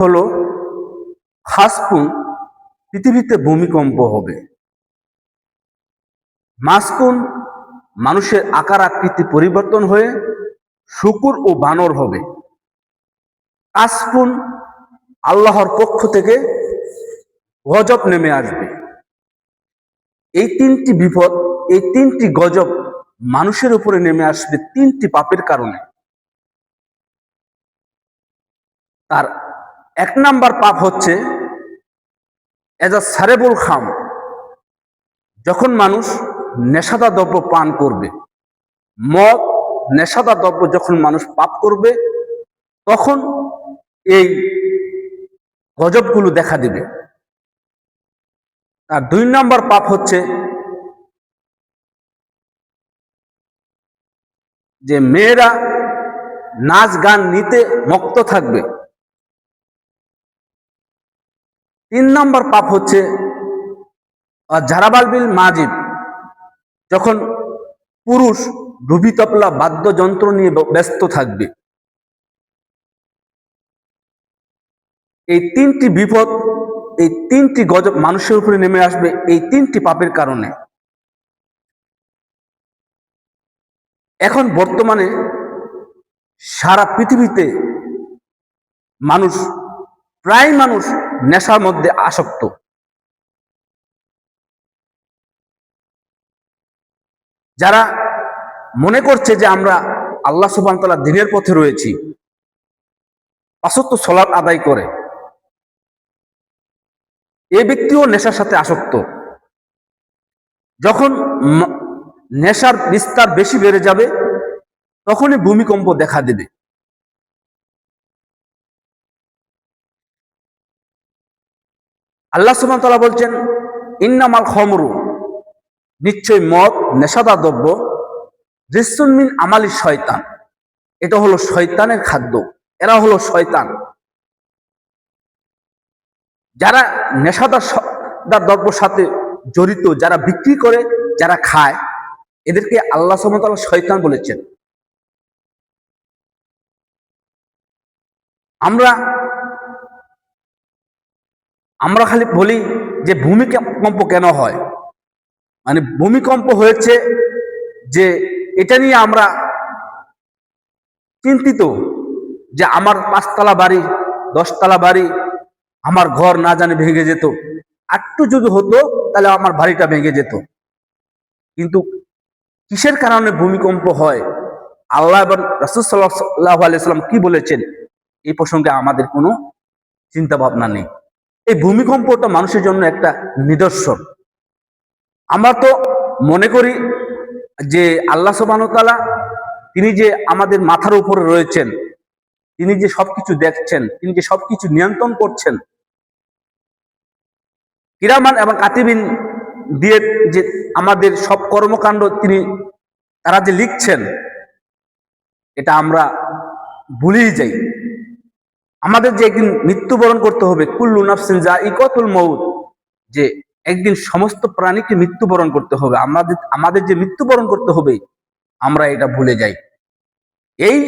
হলো খাসকুন, পৃথিবীতে ভূমিকম্প হবে। মাসকুন, মানুষের আকার আকৃতি পরিবর্তন হয়ে শুকুর ও বানর হবে। কাসফুন, আল্লাহর পক্ষ থেকে গজব নেমে আসবে। এই তিনটি বিপদ, এই তিনটি গজব মানুষের উপরে নেমে আসবে তিনটি পাপের কারণে। তার 1 নাম্বার পাপ হচ্ছে এজা সারেবুল খাম, যখন মানুষ নেশাদার দ্রব্য পান করবে। মদ, নেশাদার দ্রব্য যখন মানুষ পাপ করবে, তখন এই গজবগুলো দেখা দেবে। আর 2 নাম্বার পাপ হচ্ছে যে মেয়েরা নাচ গান নিতে মত্ত থাকবে। 3 নাম্বার পাপ হচ্ছে জারাবালবিল মাজিব, যখন পুরুষ ডুবি তবলা বাদ্যযন্ত্র নিয়ে ব্যস্ত থাকবে। এই তিনটি বিপদ, এই তিনটি গজব মানুষের উপরে নেমে আসবে এই তিনটি পাপের কারণে। এখন বর্তমানে সারা পৃথিবীতে প্রায় মানুষ নেশার মধ্যে আসক্ত। যারা মনে করছে যে আমরা আল্লাহ সুবহানাহু ওয়া তাআলার দ্বীনের পথে রয়েছি, 5 ওয়াক্ত সালাত আদায় করে, এই ব্যক্তিও নেশার সাথে আসক্ত। যখন নেশার বিস্তার বেশি বেড়ে যাবে, তখনই ভূমিকম্প দেখা দেবে। আল্লাহ সুবহানাহু ওয়া তাআলা বলছেন, ইন্নামাল খামরু, নিশ্চয় মদ, নেশাদার দ্রব্য, রিজসুন মিন আমালি শয়তান, এটা হলো শয়তানের খাদ্য, এরা হলো শয়তান। যারা নেশাদার দ্রব্যের সাথে জড়িত, যারা বিক্রি করে, যারা খায়, এদেরকে আল্লাহ সুবহানাহু ওয়া তাআলা শয়তান বলেছেন। আমরা খালি বলি যে ভূমিকম্প কেন হয়, মানে ভূমিকম্প হয়েছে যে এটা নিয়ে আমরা চিন্তিত যে আমার 5 তলা বাড়ি, 10 তলা বাড়ি, আমার ঘর না জানে ভেঙে যেত, একটু যদি হতো তাহলে আমার বাড়িটা ভেঙে যেত। কিন্তু কিসের কারণে ভূমিকম্প হয়, আল্লাহ এবং রাসূল সাল্লাল্লাহু আলাইহি ওয়াসাল্লাম কি বলেছেন, এই প্রসঙ্গে আমাদের কোনো চিন্তা ভাবনা নেই। এই ভূমিকম্পটা মানুষের জন্য একটা নিদর্শন। আমরা তো মনে করি যে আল্লাহ সুবহানাহু ওয়া তাআলা, তিনি যে আমাদের মাথার উপরে রয়েছেন, তিনি যে সবকিছু দেখছেন, তিনি যে সবকিছু নিয়ন্ত্রণ করছেন, কিরামান এবং কাতিবিন দিয়ে যে আমাদের সব কর্মকাণ্ড তারা যে লিখছেন, এটা আমরা ভুলেই যাই। আমাদের যে একদিন মৃত্যুবরণ করতে হবে, কুল্লু নাফসিন যায়িকাতুল মাউত, যে একদিন সমস্ত প্রাণীকে মৃত্যুবরণ করতে হবে, আমাদের যে মৃত্যুবরণ করতে হবে, আমরা এটা ভুলে যাই। এই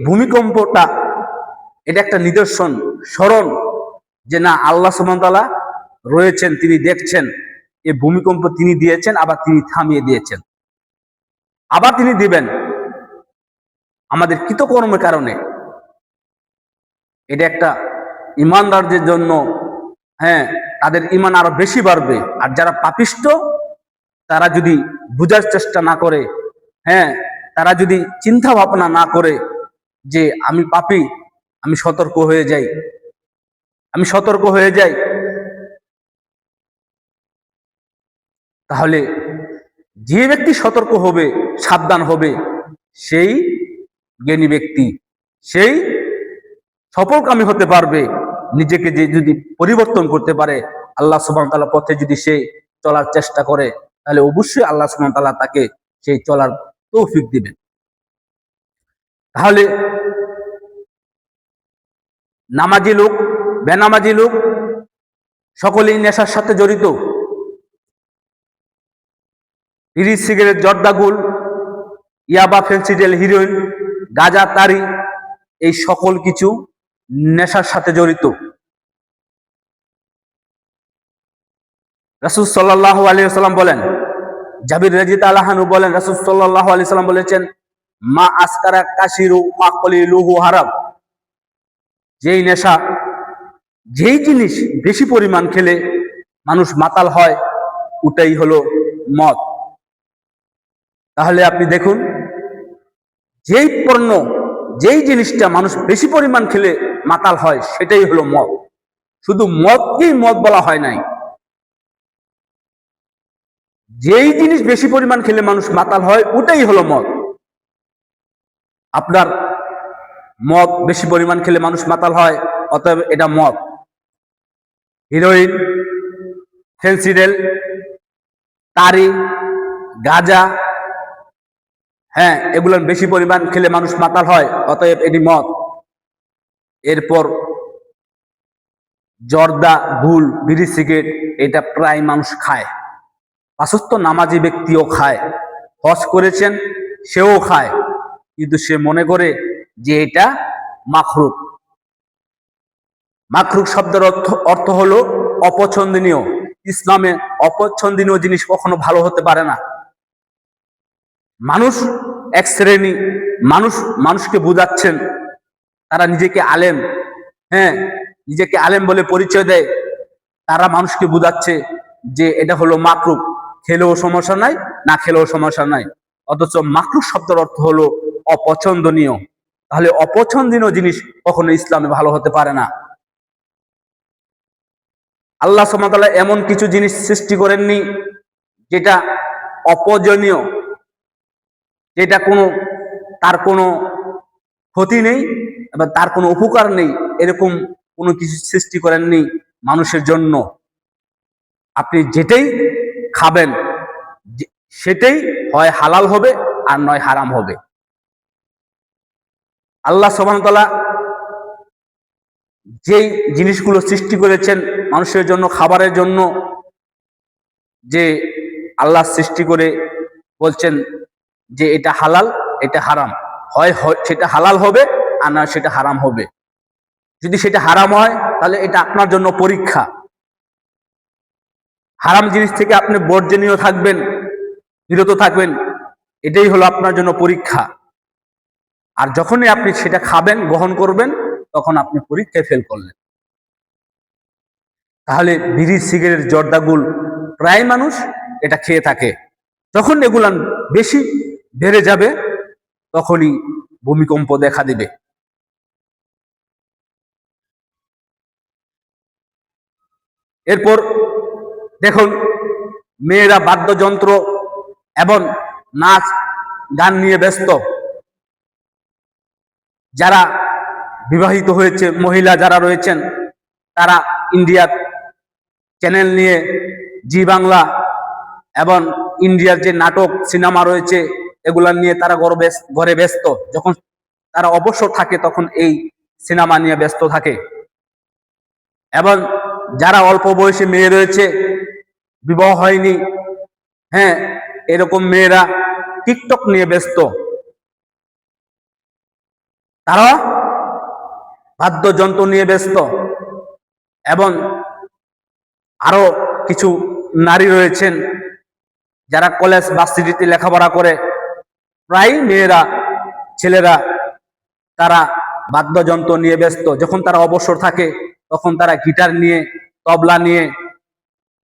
ভূমিকম্পটা এটা একটা নিদর্শন, স্মরণ যে না, আল্লাহ সুবহানাহু ওয়া তাআলা রয়েছেন, তিনি দেখছেন। এই ভূমিকম্প তিনি দিয়েছেন, আবার তিনি থামিয়ে দিয়েছেন, আবার তিনি দিবেন আমাদের কৃতকর্মের কারণে। এটা একটা ঈমানদারদের জন্য, তাদের ঈমান আরো বেশি বাড়বে। আর যারা পাপিষ্ট, তারা যদি বুঝার চেষ্টা না করে, তারা যদি চিন্তা ভাবনা না করে যে আমি পাপী, আমি সতর্ক হয়ে যাই, তাহলে যে ব্যক্তি সতর্ক হবে, সাবধান হবে, সেই জ্ঞানী ব্যক্তি, সেই সফলকামী হতে পারবে। নিজেকে যে যদি পরিবর্তন করতে পারে, আল্লাহ সুবহানাহু ওয়া তাআলার পথে যদি সে চলার চেষ্টা করে, তাহলে অবশ্যই আল্লাহ সুবহানাহু ওয়া তাআলা তাকে সেই চলার তৌফিক দিবেন। তাহলে নামাজি লোক, বেনামাজি লোক, সকলেই নেশার সাথে জড়িত। বিড়ি, সিগারেট, জর্দাগুল, ইয়াবা, ফেন্সিডিল, হিরোইন, গাঁজা, তারি, এই সকল কিছু নেশার সাথে জড়িত। রাসূল সাল্লাল্লাহু আলাইহি ওয়াসাল্লাম বলেন, জাবির রাদিয়াল্লাহু আনহু বলেন, রাসূল সাল্লাল্লাহু আলাইহি ওয়াসাল্লাম বলেছেন, মা আসকারা কাসিরু ওয়া কলিলুহু হারাম। যেই নেশা, যেই জিনিস বেশি পরিমাণ খেলে মানুষ মাতাল হয়, ওটাই হলো মদ। তাহলে আপনি দেখুন, যেই পণ্য, যেই জিনিসটা মানুষ বেশি পরিমাণ খেলে মাতাল হয়, সেটাই হলো মদ। শুধু মদকেই মদ বলা হয় নাই, যেই জিনিস বেশি পরিমাণ খেলে মানুষ মাতাল হয়, ওটাই হলো মদ। আপনার মদ বেশি পরিমাণ খেলে মানুষ মাতাল হয়, অতএব এটা মদ। হিরোইন, ফেন্সিডেল, তারি, গাঁজা, হ্যাঁ, এগুলো বেশি পরিমাণ খেলে মানুষ মাতাল হয়, অতএব এটি মদ। এরপর জর্দা, গুল, বিড়ি, সিগারেট, এটা প্রায় মানুষ খায়। পাঁচওয়াক্ত নামাজি ব্যক্তিও খায়, হজ করেছেন সেও খায়, কিন্তু সে মনে করে যে এটা মাখরুক। মাখরুক শব্দের অর্থ হলো অপছন্দনীয়। ইসলামে অপছন্দনীয় জিনিস কখনো ভালো হতে পারে না। মানুষ এক শ্রেণী মানুষকে বুঝাচ্ছেন, তারা নিজেকে আলেম, হ্যাঁ, নিজেকে আলেম বলে পরিচয় দেয়, তারা মানুষকে বুঝাচ্ছে যে এটা হলো মাকরুহ, খেলেও সমস্যা নাই, না খেলেও সমস্যা নাই। অথচ মাকরুহ শব্দের অর্থ হলো অপছন্দনীয়। তাহলে অপছন্দনীয় জিনিস কখনো ইসলামে ভালো হতে পারে না। আল্লাহ সুবহানাহু ওয়া তাআলা এমন কিছু জিনিস সৃষ্টি করেননি যেটা অপূজনীয়, যেটা তার কোনো ক্ষতি নেই এবং তার কোনো উপকার নেই, এরকম কোনো কিছু সৃষ্টি করেননি মানুষের জন্য। আপনি যেটাই খাবেন সেটাই হয় হালাল হবে আর নয় হারাম হবে। আল্লাহ সুবহানাহু ওয়া তাআলা যেই জিনিসগুলো সৃষ্টি করেছেন মানুষের জন্য, খাবারের জন্য, যে আল্লাহ সৃষ্টি করে বলছেন যে এটা হালাল, এটা হারাম, হয় সেটা হালাল হবে আর না সেটা হারাম হবে। যদি সেটা হারাম হয় তাহলে এটা আপনার জন্য পরীক্ষা। হারাম জিনিস থেকে আপনি বর্জনীয় থাকবেন, বিরত থাকবেন, এটাই হলো আপনার জন্য পরীক্ষা। আর যখনই আপনি সেটা খাবেন, গ্রহণ করবেন, তখন আপনি পরীক্ষায় ফেল করলেন। তাহলে বিড়ি, সিগারেট, জর্দাগুল প্রায় মানুষ এটা খেয়ে থাকে। যখন এগুলা বেশি বেড়ে যাবে তখনই ভূমিকম্প দেখা দিবে। এরপর দেখুন, মেয়েরা বাদ্যযন্ত্র এবং নাচ গান নিয়ে ব্যস্ত। যারা বিবাহিত হয়েছে, মহিলা যারা রয়েছেন, তারা ইন্ডিয়ার চ্যানেল নিয়ে, জি বাংলা এবং ইন্ডিয়ার যে নাটক সিনেমা রয়েছে, এগুলা নিয়ে তারা ঘরে ব্যস্ত। যখন তারা অবসর থাকে তখন এই সিনেমা নিয়ে ব্যস্ত থাকে। এবং যারা অল্প বয়সী মেয়ে রয়েছে, বিবাহ হয়নি, হ্যাঁ, এরকম মেয়েরা টিকটক নিয়ে ব্যস্ত। তারা বাদ্যযন্ত্র নিয়ে ব্যস্ত। এবং আরো কিছু নারী রয়েছেন যারা কলেজ ভার্সিটিতে লেখাপড়া করে, প্রায় মেয়েরা, ছেলেরা, তারা বাদ্যযন্ত্র নিয়ে ব্যস্ত। যখন তারা অবসর থাকে তখন তারা গিটার নিয়ে, তবলা নিয়ে,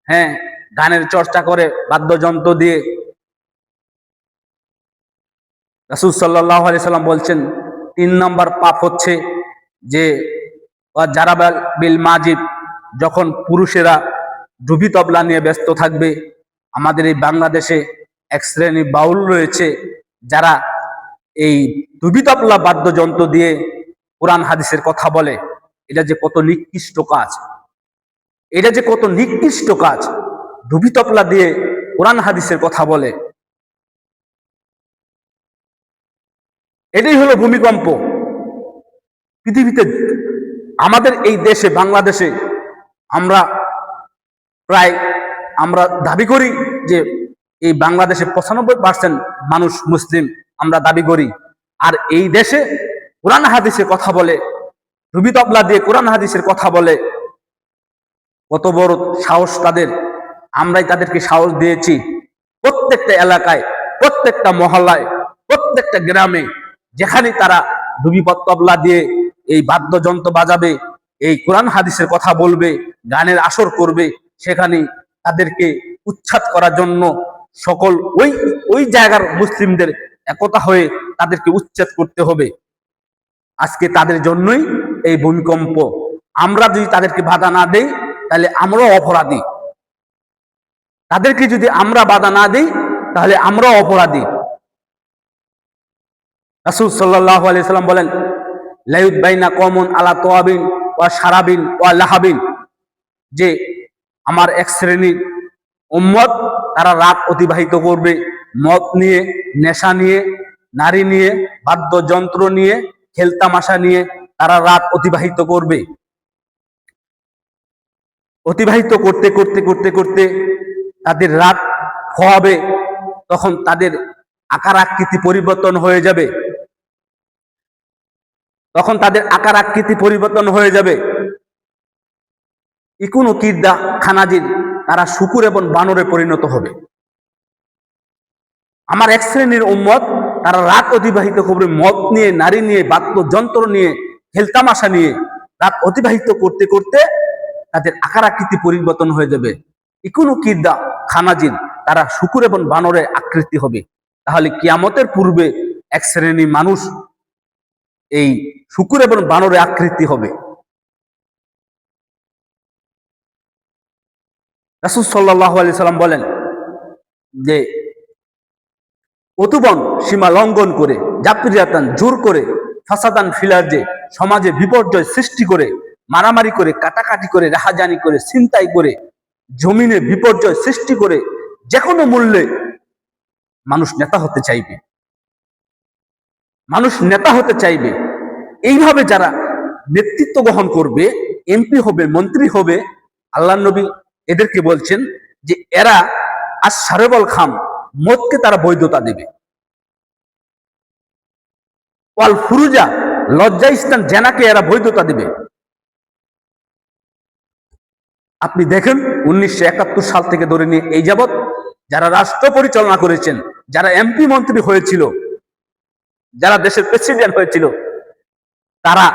হ্যাঁ, গানের চর্চা করে বাদ্যযন্ত্র দিয়ে। রাসূল সাল্লাল্লাহু আলাইহি সাল্লাম বলছেন, 3 নম্বর পাপ হচ্ছে যে যারা বিল মাজিব, যখন পুরুষেরা ডুবি তবলা নিয়ে ব্যস্ত থাকবে। আমাদের এই বাংলাদেশে এক শ্রেণী বাউল রয়েছে যারা এই ডুবি তবলা বাদ্যযন্ত্র দিয়ে কোরআন হাদিসের কথা বলে। এটা যে কত নিকৃষ্ট কাজ, এটা যে কত নিকৃষ্ট কাজ। ডুবি তবলা দিয়ে কোরআন হাদিসের কথা বলে, এটাই হলো ভূমিকম্প। পৃথিবীতে, আমাদের এই দেশে বাংলাদেশে আমরা দাবি করি যে এই বাংলাদেশে 95% মানুষ মুসলিম, আমরা দাবি করি। আর এই দেশে কোরআন হাদিসের কথা বলে, ডুবি তবলা দিয়ে কোরআন হাদিসের কথা বলে। কত বড় সাহস তাদের! আমরাই তাদেরকে সাহস দিয়েছি। প্রত্যেকটা এলাকায়, প্রত্যেকটা মহল্লায়, প্রত্যেকটা গ্রামে যেখানে তারা ডুবিপথ তবলা দিয়ে এই বাদ্যযন্ত্র বাজাবে, এই কোরআন হাদিসের কথা বলবে, গানের আসর করবে, সেখানে তাদেরকে উচ্ছেদ করার জন্য সকল ওই ওই জায়গার মুসলিমদের একতা হয়ে তাদেরকে উচ্ছেদ করতে হবে। আজকে তাদের জন্যই এই ভূমিকম্প। আমরা যদি তাদেরকে বাধা না দেই তাহলে আমরাও অপরাধী। তাদেরকে যদি আমরা বাধা না দিই তাহলে আমরাও অপরাধী। রাসূল সাল্লাল্লাহু আলাইহি সাল্লাম বলেন, লায়ুত বাইনা কওমুন আলা তোয়াবিন ওয়া শারাবিন ওয়া লাহাবিন, যে আমার এক শ্রেণীর উম্মত তারা রাত অতিবাহিত করবে মদ নিয়ে, নেশা নিয়ে, নারী নিয়ে, বাদ্যযন্ত্র নিয়ে, খেলতামাশা নিয়ে তারা রাত অতিবাহিত করবে। অতিবাহিত করতে করতে করতে করতে তাদের রাত হবে, তখন তাদের আকার আকৃতি পরিবর্তন হয়ে যাবে। তখন তাদের আকার আকৃতি পরিবর্তন হয়ে যাবে। ইকুনো কিরদা খানাজির, তারা শুকুর এবং বানরে পরিণত হবে। আমার এক শ্রেণীর উম্মত তারা রাত অতিবাহিত করবে মদ নিয়ে, নারী নিয়ে, বাদ্যযন্ত্র নিয়ে, খেলতামাশা নিয়ে। রাত অতিবাহিত করতে করতে তাদের আকার আকৃতি পরিবর্তন হয়ে যাবে। ইকুনো কিরদা খানাজির, তারা শুকুর এবং বানরের আকৃতি হবে। তাহলে কিয়ামতের পূর্বে এক শ্রেণী মানুষ এই শুকুর এবং বানরের আকৃতি হবে। রাসূল সাল্লাল্লাহু আলাইহি সাল্লাম বলেন যে অতুবন সীমা লঙ্ঘন করে, জাপরিয়াতান জোর করে, ফাসাদান ফিলার্জে, সমাজে বিপর্যয় সৃষ্টি করে, মারামারি করে, কাটাকাটি করে, রাহাজানি করে, ছিনতাই করে, জমিনে বিপর্যয় সৃষ্টি করে, যে কোনো মূল্যে মানুষ নেতা হতে চাইবে। মানুষ নেতা হতে চাইবে। এইভাবে যারা নেতৃত্ব গ্রহণ করবে, এমপি হবে, মন্ত্রী হবে, আল্লাহর নবী এদেরকে বলছেন যে এরা আজ সারেবল খাম, মদকে তারা বৈধতা দেবে। ওয়াল ফুরুজা, লজ্জা স্থান জেনাকে এরা বৈধতা দেবে। আপনি দেখেন 1971 সাল থেকে ধরে নিয়ে এই যাবৎ যারা রাষ্ট্র পরিচালনা করেছেন, যারা এমপি মন্ত্রী হয়েছিল, যারা দেশের প্রেসিডেন্ট হয়েছিল, তারা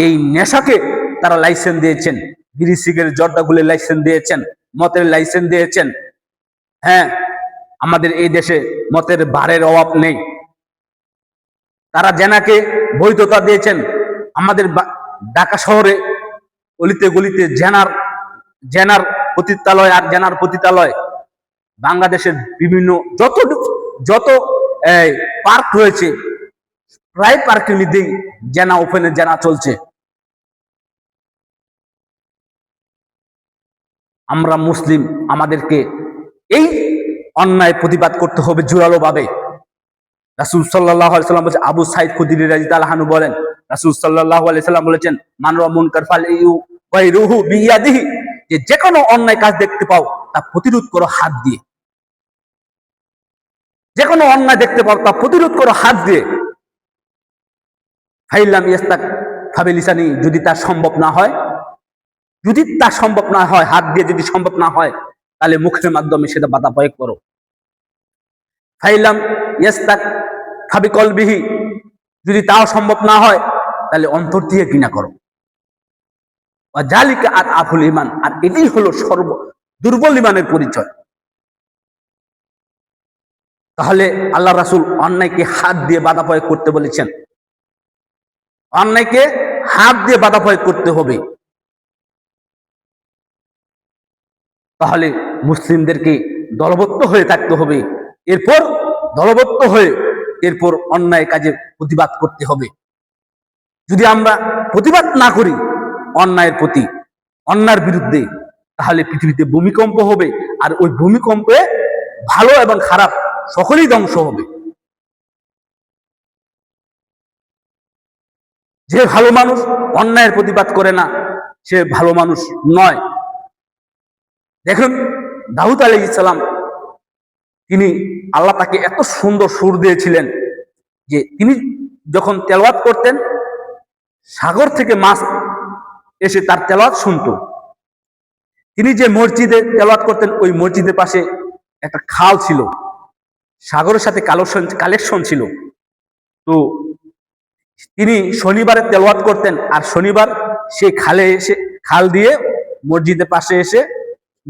এই নেশাকে তারা লাইসেন্স দিয়েছেন। বিড়ি সিগারেট জর্দাগুলির লাইসেন্স দিয়েছেন, মতের লাইসেন্স দিয়েছেন। হ্যাঁ, আমাদের এই দেশে মতের বারের অভাব নেই। তারা জেনাকে বৈধতা দিয়েছেন। আমাদের ঢাকা শহরে অলিতে গলিতে জেনার পতিতালয় আর জেনার পতিতালয়। বাংলাদেশের বিভিন্ন যত পার্ক রয়েছে, প্রায় পার্কের মধ্যেই জেনা ওপেনে জেনা চলছে। আমরা মুসলিম, আমাদেরকে এই অন্যায় প্রতিবাদ করতে হবে জোরালো ভাবে। রাসূল সাল্লাল্লাহু আলাইহি সাল্লাম বলেছেন, আবু সাঈদ খুদরি রাদিয়াল্লাহু আনহু বলেন, রাসূল সাল্লাল্লাহু আলাইহি সাল্লাম বলেছেন, মান রা মুনকার ফালইয়ুগাইরুহু বিয়াদিহি, যে কোনো অন্যায় কাজ দেখতে পাও তা প্রতিরোধ করো হাত দিয়ে। যে কোনো অন্যায় দেখতে পাও তা প্রতিরোধ করো হাত দিয়ে। ফাইলাম ইয়াস্তাক ফাবিলিসানি, যদি তা সম্ভব না হয়, যদি তা সম্ভব না হয়, হাত দিয়ে যদি সম্ভব না হয়, তাহলে মুখের মাধ্যমে সেটা বাধা প্রয়োগ করো। ফাইলাম ইয়াস্তাক ফাবিকলবিহি, যদি তাও সম্ভব না হয়, তাহলে অন্তর দিয়ে ঘৃণা করো। জালিকা আতআফুল ঈমান, আর এটাই হলো সর্ব দুর্বল ঈমানের পরিচয়। তাহলে আল্লাহ রাসূল অন্যায়কে হাত দিয়ে বাধা প্রয়োগ করতে বলেছেন। অন্যায়কে হাত দিয়ে বাধা প্রয়োগ করতে হবে। তাহলে মুসলিমদেরকে দলবদ্ধ হয়ে থাকতে হবে। এরপর দলবদ্ধ হয়ে এরপর অন্যায় কাজে প্রতিবাদ করতে হবে। যদি আমরা প্রতিবাদ না করি অন্যায়ের প্রতি, অন্যায়ের বিরুদ্ধে, তাহলে পৃথিবীতে ভূমিকম্প হবে। আর ওই ভূমিকম্পে ভালো এবং খারাপ সকলেই ধ্বংস হবে। যে ভালো মানুষ অন্যায়ের প্রতিবাদ করে না, সে ভালো মানুষ নয়। দেখুন দাউদ আলাইহিস সালাম, তিনি আল্লাহ তাকে এত সুন্দর সুর দিয়েছিলেন যে তিনি যখন তেলাওয়াত করতেন, সাগর থেকে মাছ এসে তার তেলাওয়াত শুনতো। তিনি যে মসজিদে তেলাওয়াত করতেন ওই মসজিদের পাশে একটা খাল ছিল, সাগরের সাথে কালেকশন ছিল। তো তিনি শনিবারে তেলাওয়াত করতেন, আর শনিবার সেই খাল দিয়ে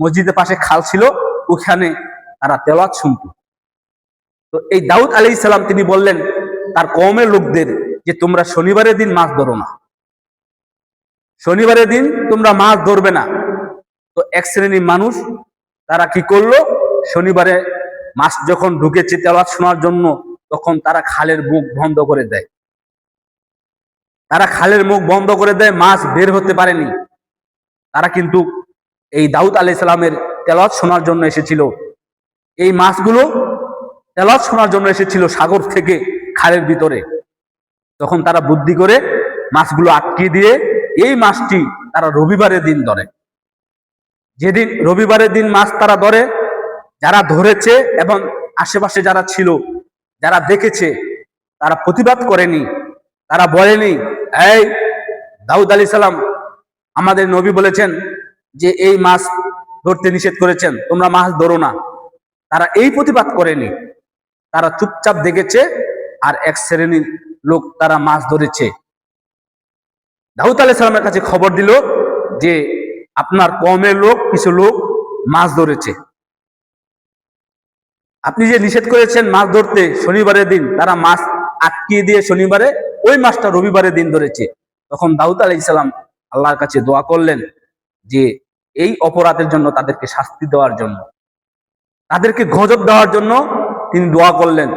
মসজিদের পাশে খাল ছিল, ওখানে তারা তেলাওয়াত শুনত। তো এই দাউদ আলাইহিস সালাম তিনি বললেন তার কওমের লোকদের যে তোমরা শনিবারের দিন মাছ ধরো না, শনিবারের দিন তোমরা মাছ ধরবে না। তো এক শ্রেণীর মানুষ তারা কি করলো, শনিবারে মাছ যখন ঢুকেছে তেলাওয়াত শোনার জন্য, তখন তারা খালের মুখ বন্ধ করে দেয়। মাছ বের হতে পারেনি। তারা কিন্তু এই দাউদ আলাইহিস সালামের তেলাওয়াত শোনার জন্য এসেছিল। এই মাছগুলো তেলাওয়াত শোনার জন্য এসেছিল সাগর থেকে খালের ভিতরে। তখন তারা বুদ্ধি করে মাছগুলো আটকে দিয়ে এই মাছটি তারা রবিবারের দিন ধরে। যেদিন রবিবারের দিন মাছ তারা ধরে, যারা ধরেছে এবং আশেপাশে যারা ছিল, যারা দেখেছে, তারা প্রতিবাদ করেনি। তারা বলেনি, এই দাউদ আলাইহিস সালাম আমাদের নবী বলেছেন যে এই মাছ ধরতে নিষেধ করেছেন, তোমরা মাছ ধরো না। তারা এই প্রতিবাদ করেনি, তারা চুপচাপ দেখেছে। আর এক শ্রেণীর লোক তারা মাছ ধরেছে। দাউদ আলাইহিস সালামের কাছে খবর দিল যে আপনার কওমের কিছু লোক মাছ ধরেছে, আপনি যে নিষেধ করেছেন মাছ ধরতে শনিবারের দিন, তারা মাছ আটকিয়ে দিয়ে শনিবারে ওই মাছটা রবিবারের দিন ধরেছে। তখন দাউদ আলাইহিস সালাম আল্লাহর কাছে দোয়া করলেন যে এই অপরাধের জন্য তাদেরকে শাস্তি দেওয়ার জন্য, তাদেরকে গজব দেওয়ার জন্য তিনি দোয়া করলেন।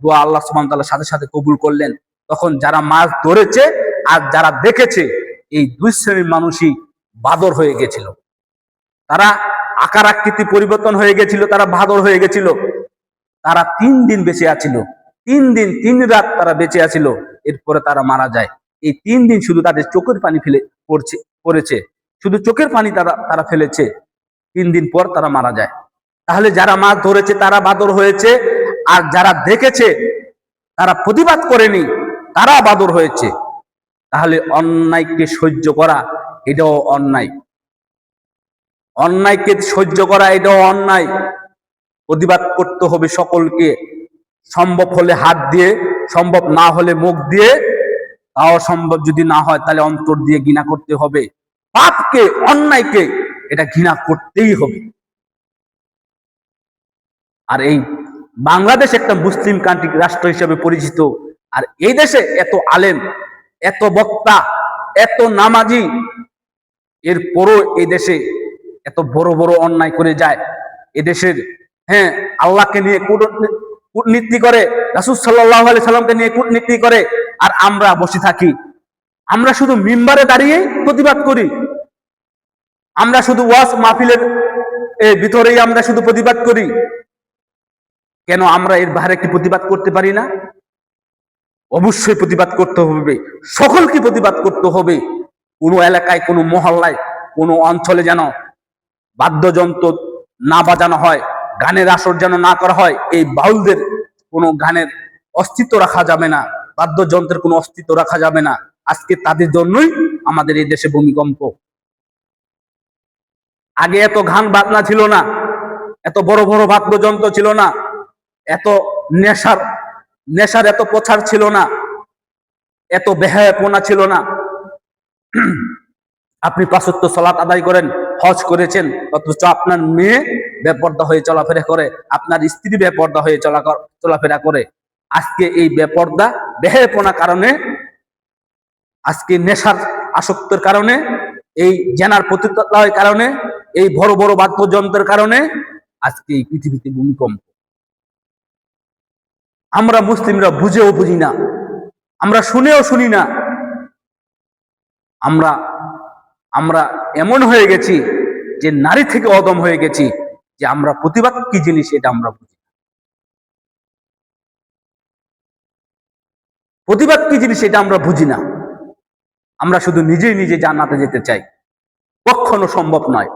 দোয়া আল্লাহ সুবহানাহু ওয়া তাআলা সাথে সাথে কবুল করলেন। তখন যারা মাছ ধরেছে আর যারা দেখেছে, এই দুই শ্রেণীর মানুষই বাদর হয়ে গেছিল। তারা আকার আকৃতি পরিবর্তন হয়ে গেছিল, তারা বাদর হয়ে গেছিল। তারা 3 দিন বেঁচে আছিল, 3 দিন 3 রাত তারা বেঁচে আছিল। এরপরে তারা মারা যায়। এই 3 দিন শুধু তাদের চোখের পানি পড়েছে, শুধু চোখের পানি তারা ফেলেছে। 3 দিন পর তারা মারা যায়। তাহলে যারা মাছ ধরেছে তারা বাদর হয়েছে, আর যারা দেখেছে তারা প্রতিবাদ করেনি, তারা বাদর হয়েছে। তাহলে অন্যায়কে সহ্য করা এটাও অন্যায়, অন্যায়কে সহ্য করা এটাও অন্যায়। প্রতিবাদ করতে হবে সকলকে, সম্ভব হলে হাত দিয়ে, সম্ভব না হলে মুখ দিয়ে, তাও সম্ভব যদি না হয় তাহলে অন্তর দিয়ে ঘৃণা করতে হবে। পাপকে, অন্যায়কে এটা ঘৃণা করতেই হবে। আর এই বাংলাদেশ একটা মুসলিম কান্ট্রি রাষ্ট্র হিসেবে পরিচিত, আর এই দেশে এত আলেম, এত বক্তা, এত নামাজি, এরপরও এই দেশে এত বড় বড় অন্যায় করে যায়। এদেশের আল্লাহকে নিয়ে কূটনীতি করে, রাসূল সাল্লাল্লাহু আলাইহি সাল্লামকে নিয়ে কূটনীতি করে, আর আমরা বসে থাকি। আমরা শুধু মিম্বারে দাঁড়িয়ে প্রতিবাদ করি, আমরা শুধু ওয়াজ মাহফিলের ভিতরেই আমরা শুধু প্রতিবাদ করি। কেন আমরা এর বাইরে কি প্রতিবাদ করতে পারি না? অবশ্যই প্রতিবাদ করতে হবে, সকলকে প্রতিবাদ করতে হবে। কোনো এলাকায়, কোনো মহল্লায়, কোনো অঞ্চলে যেন বাদ্যযন্ত্র না বাজানো হয়, গানের আসর যেন না করা হয়। এই বাউলদের কোনো গানের অস্তিত্ব রাখা যাবে না, বাদ্যযন্ত্রের কোনো অস্তিত্ব রাখা যাবে না। আজকে তাদের জন্যই আমাদের এই দেশে ভূমিকম্প। আগে এত গান বাজনা ছিল না, এত বড় বড় বাদ্যযন্ত্র ছিল না, এত নেশার এত প্রচার ছিল না, এত বেহায়াপনা ছিল না। আপনি 5 ওয়াক্ত সালাত আদায় করেন, হজ করেছেন, অথচ আপনার মেয়ে বেপর্দা হয়ে চলাফেরা করে, আপনার স্ত্রী বেপর্দা হয়ে চলাফেরা করে। আজকে এই বেপর্দা, বেহায়াপনার কারণে, আজকে নেশার আসক্তের কারণে, এই জেনার প্রতিক্রিয়ার কারণে, এই বড় বড় বাদ্যযন্ত্রের কারণে আজকে এই পৃথিবীতে ভূমিকম্প। আমরা মুসলিমরা বুঝেও বুঝি না, আমরা শুনেও শুনি না। আমরা এমন হয়ে গেছি যে নারী থেকে অদম হয়ে গেছি, যে আমরা প্রতিবাদ কি জিনিস এটা আমরা বুঝি না। প্রতিবাদ কি জিনিস এটা আমরা বুঝি না। আমরা শুধু নিজেই নিজে জান্নাতে যেতে চাই, কখনো সম্ভব নয়।